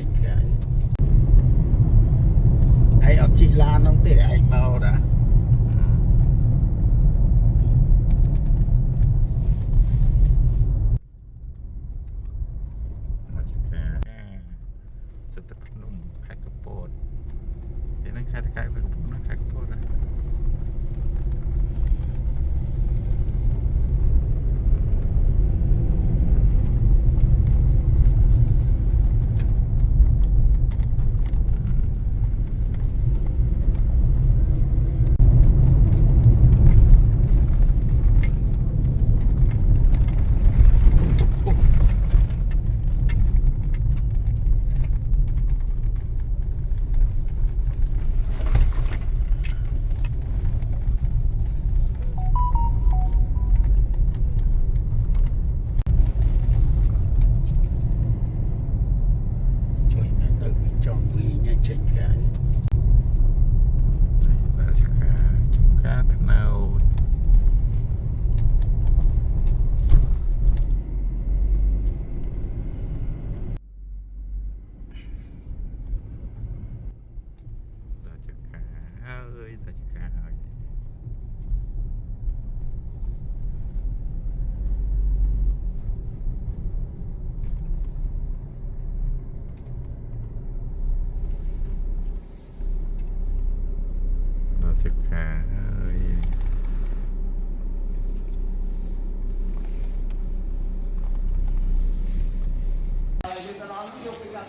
chỉnh cái ai ở chi lan không thể anh mau đã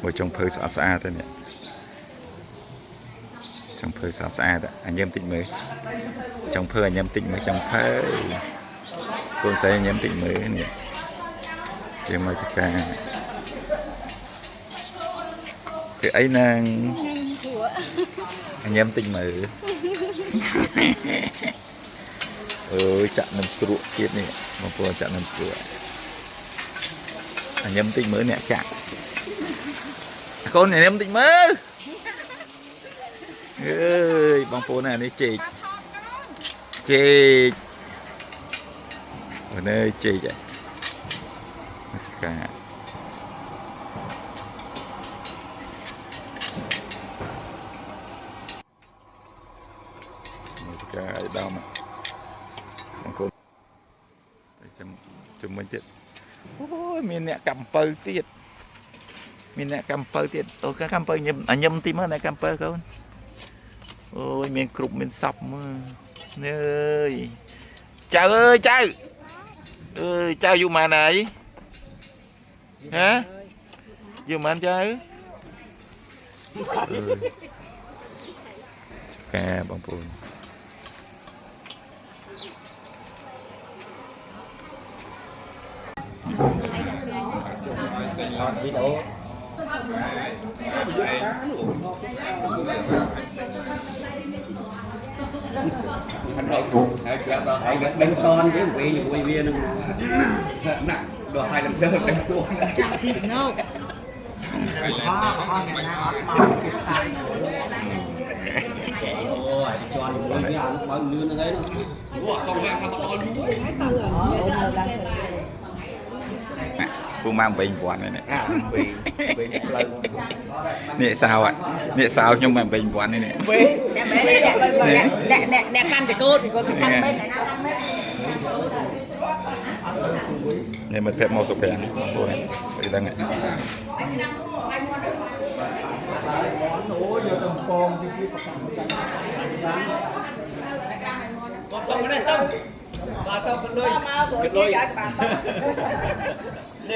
một trong phơi xa xa đây nè trong phơi xa xa đó anh em tịnh mới trong phơi anh em tịnh mới trong phơi con xe anh em tịnh mới nè thì mà chắc cả cái ấy là anh em tịnh mới chặn nằm trụ kia nè mà vừa chặn nằm trụ anh em tịnh mới nè chặn con này em tịnh mơ ơi bóng phố này chị ở nơi chị vậy cả cái đau mà bóng phố chùm mình tiết ôi mình nè cầm pơ tiết mình nè camper tiệt, cái camper nhâm tim này camper không? Ôi mình cụp mình sập mà, ơi, chào ơi chào, chào dù mà này, hả? Dù mà anh chào, ca bông bồn, đánh con cái quay viên nặng đồ 2 lần chơi đánh con chả gì đâu ôi cho nó cái ăn bao nhiêu nó đấy nó không ra cô mang bình quán này này nè sao ạ nè sao nhưng mà bình quán này này nè căn cái cô thì có cái căn bên này nên mình phép màu sọc đèn cô này bây giờ này xong cái này xong và xong cái đôi đi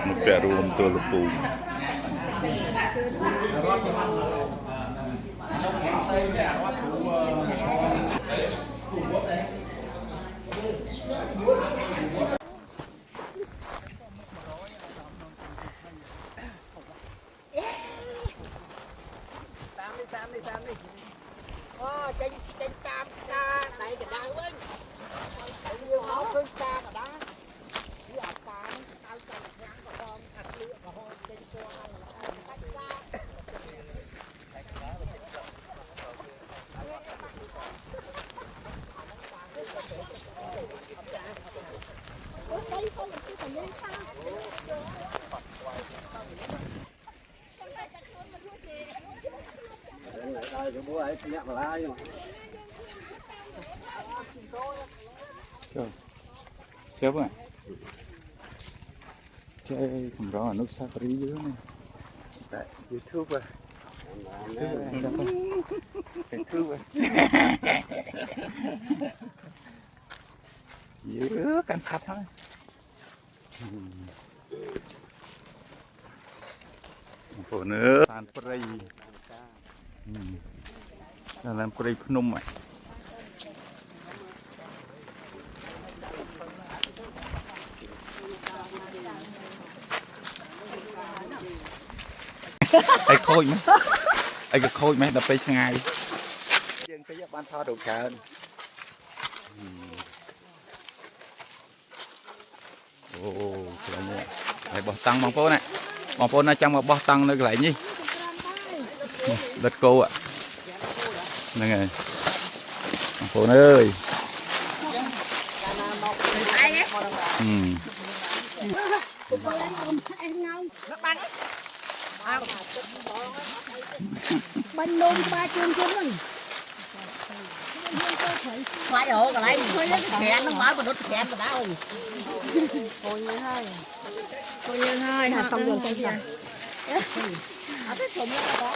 một bè ruộng tôi là bù trên cam ca này cái đau ấy nhiều máu cơn ca mà đá đi học cam tao cho nhang vào con thật lựa vào hôn trên cho ăn cách ra đây không phải phải lên sao Đây cái bố ấy nhẹ vào lá nhưng mà chớp à chơi không rõ là nước safari dưới này tại YouTube à YouTube à giữa canh sạch thôi phụ nữ sàn prey làm prey phnom à ai khôi mấy ai cái khôi mấy đập bay ngay dân cái ban thao đồ cạn ô cái này này bỏ tăng bằng phố này trong mà bỏ tăng nơi lại nhỉ đất cô ạ này này bằng phố ơi bánh nôm ba chương mình phải hộ cái này thôi cái kẹn nó mở mà đốt kẹn mà đau coi như hơi hả xong rồi con kìa ở cái thùng đó có